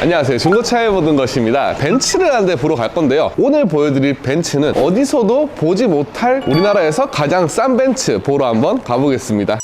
안녕하세요, 중고차에 모든 것입니다. 벤츠를 한 대 보러 갈 건데요, 오늘 보여드릴 벤츠는 어디서도 보지 못할 우리나라에서 가장 싼 벤츠 보러 한번 가보겠습니다.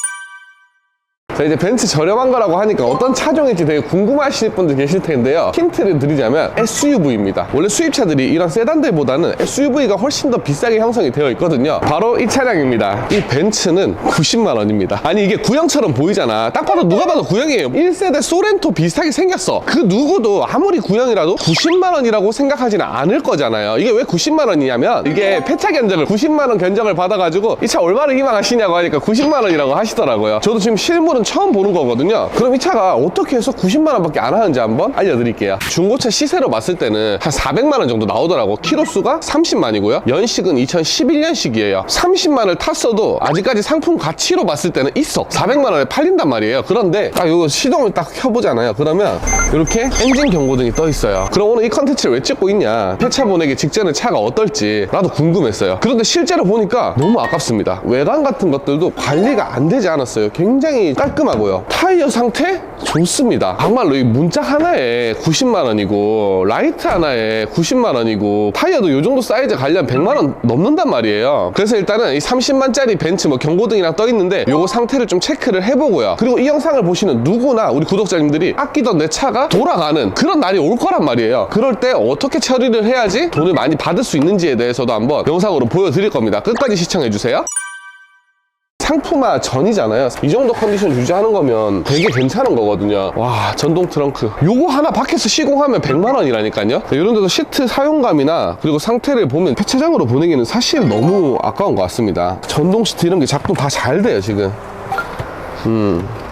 자, 이제 벤츠 저렴한 거라고 하니까 어떤 차종인지 되게 궁금하실 분들 계실 텐데요, 힌트를 드리자면 SUV입니다. 원래 수입차들이 이런 세단들보다는 SUV가 훨씬 더 비싸게 형성이 되어 있거든요. 바로 이 차량입니다. 이 벤츠는 90만 원입니다. 아니, 이게 구형처럼 보이잖아. 딱 봐도 누가 봐도 구형이에요. 1세대 소렌토 비슷하게 생겼어. 그 누구도 아무리 구형이라도 90만 원이라고 생각하지는 않을 거잖아요. 이게 왜 90만 원이냐면, 이게 폐차 견적을 90만 원 견적을 받아가지고 이 차 얼마를 희망하시냐고 하니까 90만 원이라고 하시더라고요. 저도 지금 실물은 처음 보는 거거든요. 그럼 이 차가 어떻게 해서 90만 원밖에 안 하는지 한번 알려드릴게요. 중고차 시세로 봤을 때는 한 400만 원 정도 나오더라고. 키로수가 30만이고요 연식은 2011년식이에요 30만을 탔어도 아직까지 상품 가치로 봤을 때는 있어. 400만 원에 팔린단 말이에요. 그런데 딱 이거 시동을 딱 켜보잖아요. 그러면 이렇게 엔진 경고등이 떠 있어요. 그럼 오늘 이 컨텐츠를 왜 찍고 있냐, 폐차 보내기 직전에 차가 어떨지 나도 궁금했어요. 그런데 실제로 보니까 너무 아깝습니다. 외관 같은 것들도 관리가 안 되지 않았어요. 굉장히 깔끔하고요. 타이어 상태 좋습니다. 정말로 이 문짝 하나에 90만 원이고 라이트 하나에 90만 원이고 타이어도 이 정도 사이즈 가려면 100만 원 넘는단 말이에요. 그래서 일단은 이 30만짜리 벤츠 뭐 경고등이랑 떠 있는데 요거 상태를 좀 체크를 해보고요. 그리고 이 영상을 보시는 누구나 우리 구독자님들이 아끼던 내 차가 돌아가는 그런 날이 올 거란 말이에요. 그럴 때 어떻게 처리를 해야지 돈을 많이 받을 수 있는지에 대해서도 한번 영상으로 보여드릴 겁니다. 끝까지 시청해주세요. 상품화 전이잖아요. 이 정도 컨디션 유지하는 거면 되게 괜찮은 거거든요. 와, 전동 트렁크 요거 하나 밖에서 시공하면 100만 원이라니까요. 이런 데서 시트 사용감이나 그리고 상태를 보면 폐차장으로 보내기는 사실 너무 아까운 것 같습니다. 전동 시트 이런 게 작동 다 잘 돼요 지금.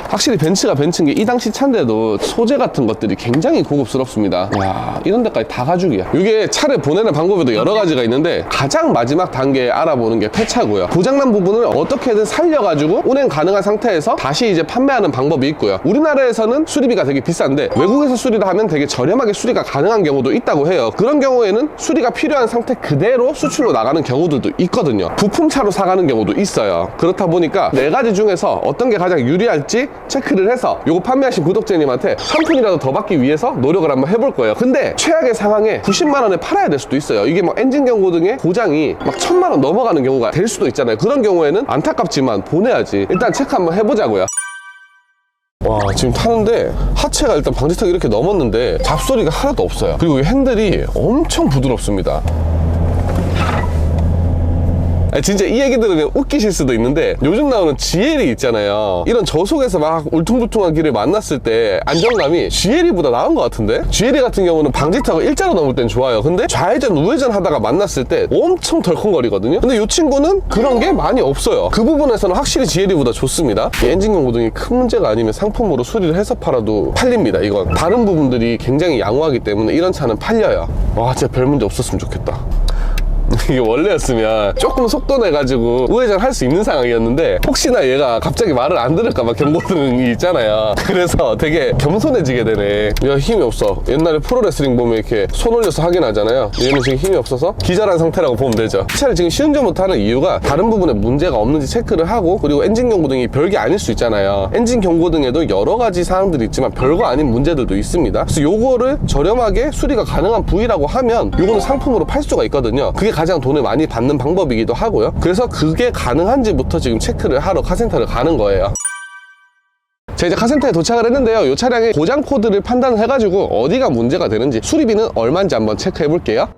확실히 벤츠가 벤츠인 게 이 당시 차인데도 소재 같은 것들이 굉장히 고급스럽습니다. 야, 이런 데까지 다 가죽이야. 이게 차를 보내는 방법에도 여러 가지가 있는데 가장 마지막 단계에 알아보는 게 폐차고요. 고장난 부분을 어떻게든 살려가지고 운행 가능한 상태에서 다시 이제 판매하는 방법이 있고요. 우리나라에서는 수리비가 되게 비싼데 외국에서 수리를 하면 되게 저렴하게 수리가 가능한 경우도 있다고 해요. 그런 경우에는 수리가 필요한 상태 그대로 수출로 나가는 경우들도 있거든요. 부품차로 사가는 경우도 있어요. 그렇다 보니까 네 가지 중에서 어떤 게 가장 유리할지 체크를 해서 요거 판매하신 구독자님한테 한 푼이라도 더 받기 위해서 노력을 한번 해볼 거예요. 근데 최악의 상황에 90만 원에 팔아야 될 수도 있어요. 이게 뭐 엔진 경고등의 고장이 막 1000만 원 넘어가는 경우가 될 수도 있잖아요. 그런 경우에는 안타깝지만 보내야지. 일단 체크 한번 해보자고요. 와, 지금 타는데 하체가 일단 방지턱 이렇게 넘었는데 잡소리가 하나도 없어요. 그리고 이 핸들이 엄청 부드럽습니다. 진짜 이 얘기 들으면 웃기실 수도 있는데 요즘 나오는 GL이 있잖아요. 이런 저속에서 막 울퉁불퉁한 길을 만났을 때 안정감이 GL이보다 나은 것 같은데? GL 같은 경우는 방지턱을 일자로 넘을 땐 좋아요. 근데 좌회전 우회전 하다가 만났을 때 엄청 덜컹거리거든요. 근데 이 친구는 그런 게 많이 없어요. 그 부분에서는 확실히 GL이보다 좋습니다. 이 엔진 경고등이 큰 문제가 아니면 상품으로 수리를 해서 팔아도 팔립니다. 이건 다른 부분들이 굉장히 양호하기 때문에 이런 차는 팔려요. 와, 진짜 별 문제 없었으면 좋겠다. 이게 원래였으면 조금 속도 내가지고 우회전 할 수 있는 상황이었는데 혹시나 얘가 갑자기 말을 안 들을까봐 경고등이 있잖아요. 그래서 되게 겸손해지게 되네. 야, 힘이 없어. 옛날에 프로레슬링 보면 이렇게 손 올려서 하긴 하잖아요. 얘는 지금 힘이 없어서 기절한 상태라고 보면 되죠. 이 차를 지금 시운전 못하는 이유가 다른 부분에 문제가 없는지 체크를 하고, 그리고 엔진 경고등이 별게 아닐 수 있잖아요. 엔진 경고등에도 여러 가지 사항들이 있지만 별거 아닌 문제들도 있습니다. 그래서 요거를 저렴하게 수리가 가능한 부위라고 하면 요거는 상품으로 팔 수가 있거든요. 그게 가장 돈을 많이 받는 방법이기도 하고요. 그래서 그게 가능한지부터 지금 체크를 하러 카센터를 가는 거예요. 자, 이제 카센터에 도착을 했는데요, 이 차량의 고장 코드를 판단을 해가지고 어디가 문제가 되는지, 수리비는 얼마인지 한번 체크해 볼게요.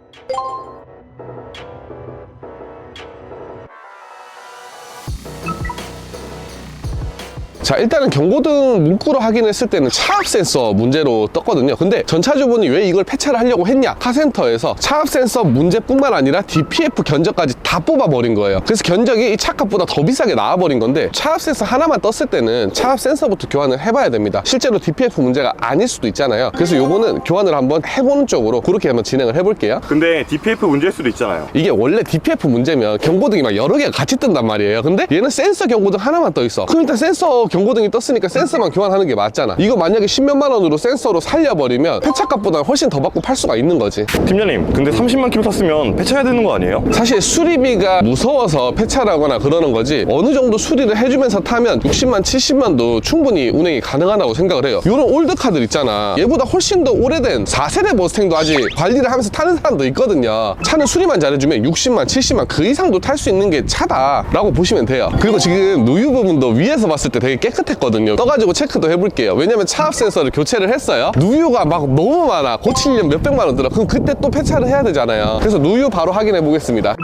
자, 일단은 경고등 문구로 확인했을 때는 차압 센서 문제로 떴거든요. 근데 전차주분이 왜 이걸 폐차를 하려고 했냐, 카센터에서 차압 센서 문제뿐만 아니라 DPF 견적까지 다 뽑아버린 거예요. 그래서 견적이 이 차값보다 더 비싸게 나와버린 건데, 차압 센서 하나만 떴을 때는 차압 센서부터 교환을 해봐야 됩니다. 실제로 DPF 문제가 아닐 수도 있잖아요. 그래서 요거는 교환을 한번 해보는 쪽으로 그렇게 한번 진행을 해볼게요. 근데 DPF 문제일 수도 있잖아요. 이게 원래 DPF 문제면 경고등이 막 여러 개가 같이 뜬단 말이에요. 근데 얘는 센서 경고등 하나만 떠 있어. 그럼 일단 센서 경고등이 떴으니까 센서만 교환하는 게 맞잖아. 이거 만약에 10몇만 원으로 센서로 살려버리면 폐차값보다 훨씬 더 받고 팔 수가 있는 거지. 팀장님, 근데 30만 킬로 탔으면 폐차해야 되는 거 아니에요? 사실 수리비가 무서워서 폐차를 하거나 그러는 거지, 어느 정도 수리를 해주면서 타면 60만 70만도 충분히 운행이 가능하다고 생각을 해요. 이런 올드카들 있잖아, 얘보다 훨씬 더 오래된 4세대 머스탱도 아직 관리를 하면서 타는 사람도 있거든요. 차는 수리만 잘해주면 60만 70만 그 이상도 탈 수 있는 게 차다 라고 보시면 돼요. 그리고 지금 누유 부분도 위에서 봤을 때 되게 깨끗했거든요. 떠가지고 체크도 해볼게요. 왜냐면 차압 센서를 교체를 했어요. 누유가 막 너무 많아. 고치려면 몇백만 원 들어. 그럼 그때 또 폐차를 해야 되잖아요. 그래서 누유 바로 확인해 보겠습니다.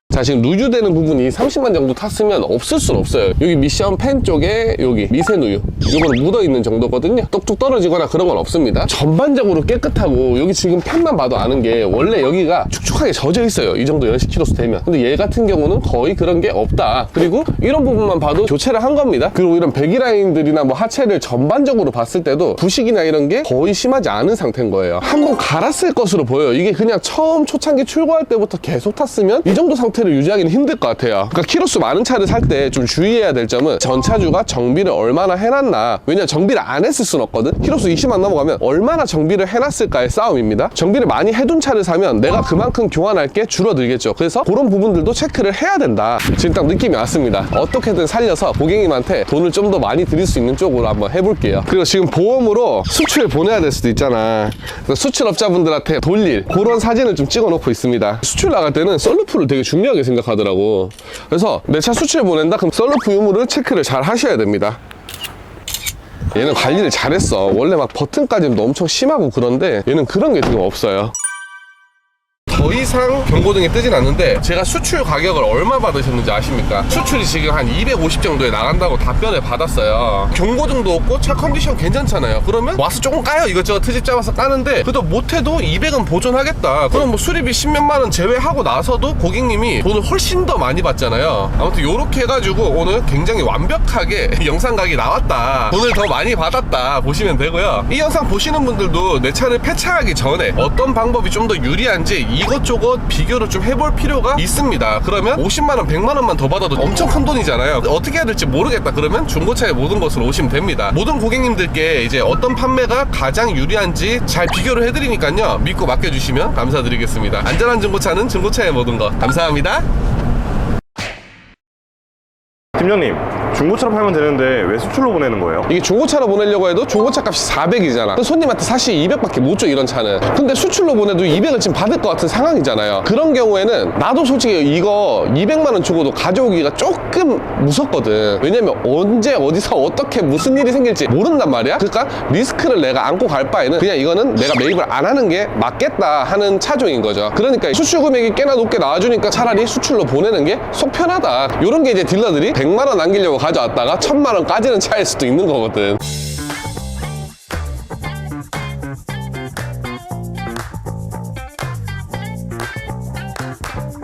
자, 지금 누유되는 부분이 30만 정도 탔으면 없을 순 없어요. 여기 미션 팬 쪽에 여기 미세누유, 이거는 묻어있는 정도거든요. 똑똑 떨어지거나 그런 건 없습니다. 전반적으로 깨끗하고, 여기 지금 팬만 봐도 아는 게 원래 여기가 축축하게 젖어 있어요, 이 정도 연식 키로수 되면. 근데 얘 같은 경우는 거의 그런 게 없다. 그리고 이런 부분만 봐도 교체를 한 겁니다. 그리고 이런 배기라인들이나 뭐 하체를 전반적으로 봤을 때도 부식이나 이런 게 거의 심하지 않은 상태인 거예요. 한번 갈았을 것으로 보여요. 이게 그냥 처음 초창기 출고할 때부터 계속 탔으면 이 정도 상태를 유지하기는 힘들 것 같아요. 그러니까 키로수 많은 차를 살 때 좀 주의해야 될 점은 전차주가 정비를 얼마나 해놨나. 왜냐면 정비를 안 했을 순 없거든. 키로수 20만 넘어가면 얼마나 정비를 해놨을까의 싸움입니다. 정비를 많이 해둔 차를 사면 내가 그만큼 교환할 게 줄어들겠죠. 그래서 그런 부분들도 체크를 해야 된다. 지금 딱 느낌이 왔습니다. 어떻게든 살려서 고객님한테 돈을 좀 더 많이 드릴 수 있는 쪽으로 한번 해볼게요. 그리고 지금 보험으로 수출 보내야 될 수도 있잖아. 그래서 수출업자분들한테 돌릴 그런 사진을 좀 찍어 놓고 있습니다. 수출 나갈 때는 썬루프를 되게 중요하게 생각하더라고. 그래서 내 차 수출 보낸다? 그럼 썬루프 유무를 체크를 잘 하셔야 됩니다. 얘는 관리를 잘했어. 원래 막 버튼까지도 엄청 심하고 그런데 얘는 그런 게 지금 없어요. 더 이상 경고등이 뜨진 않는데, 제가 수출 가격을 얼마 받으셨는지 아십니까? 수출이 지금 한 250 정도에 나간다고 답변을 받았어요. 경고등도 없고 차 컨디션 괜찮잖아요. 그러면 와서 조금 까요. 이것저것 트집 잡아서 까는데, 그래도 못해도 200은 보존하겠다. 그럼 뭐 수리비 10몇만 원 제외하고 나서도 고객님이 돈을 훨씬 더 많이 받잖아요. 아무튼 요렇게 해가지고 오늘 굉장히 완벽하게 영상각이 나왔다, 돈을 더 많이 받았다 보시면 되고요. 이 영상 보시는 분들도 내 차를 폐차하기 전에 어떤 방법이 좀 더 유리한지 이것저것 비교를 좀 해볼 필요가 있습니다. 그러면 50만 원, 100만 원만 더 받아도 엄청 큰 돈이잖아요. 어떻게 해야 될지 모르겠다 그러면 중고차의 모든 것으로 오시면 됩니다. 모든 고객님들께 이제 어떤 판매가 가장 유리한지 잘 비교를 해드리니까요, 믿고 맡겨주시면 감사드리겠습니다. 안전한 중고차는 중고차의 모든 것. 감사합니다. 팀장님, 중고차로 팔면 되는데 왜 수출로 보내는 거예요? 이게 중고차로 보내려고 해도 중고차 값이 400이잖아. 손님한테 사실 200밖에 못 줘, 이런 차는. 근데 수출로 보내도 200을 지금 받을 것 같은 상황이잖아요. 그런 경우에는 나도 솔직히 이거 200만 원 주고도 가져오기가 조금 무섭거든. 왜냐면 언제 어디서 어떻게 무슨 일이 생길지 모른단 말이야. 그러니까 리스크를 내가 안고 갈 바에는 그냥 이거는 내가 매입을 안 하는 게 맞겠다 하는 차종인 거죠. 그러니까 수출 금액이 꽤나 높게 나와주니까 차라리 수출로 보내는 게 속 편하다. 이런 게 이제 딜러들이 100만 원 남기려고 가져왔다가 1000만 원 까지는 차일 수도 있는 거거든.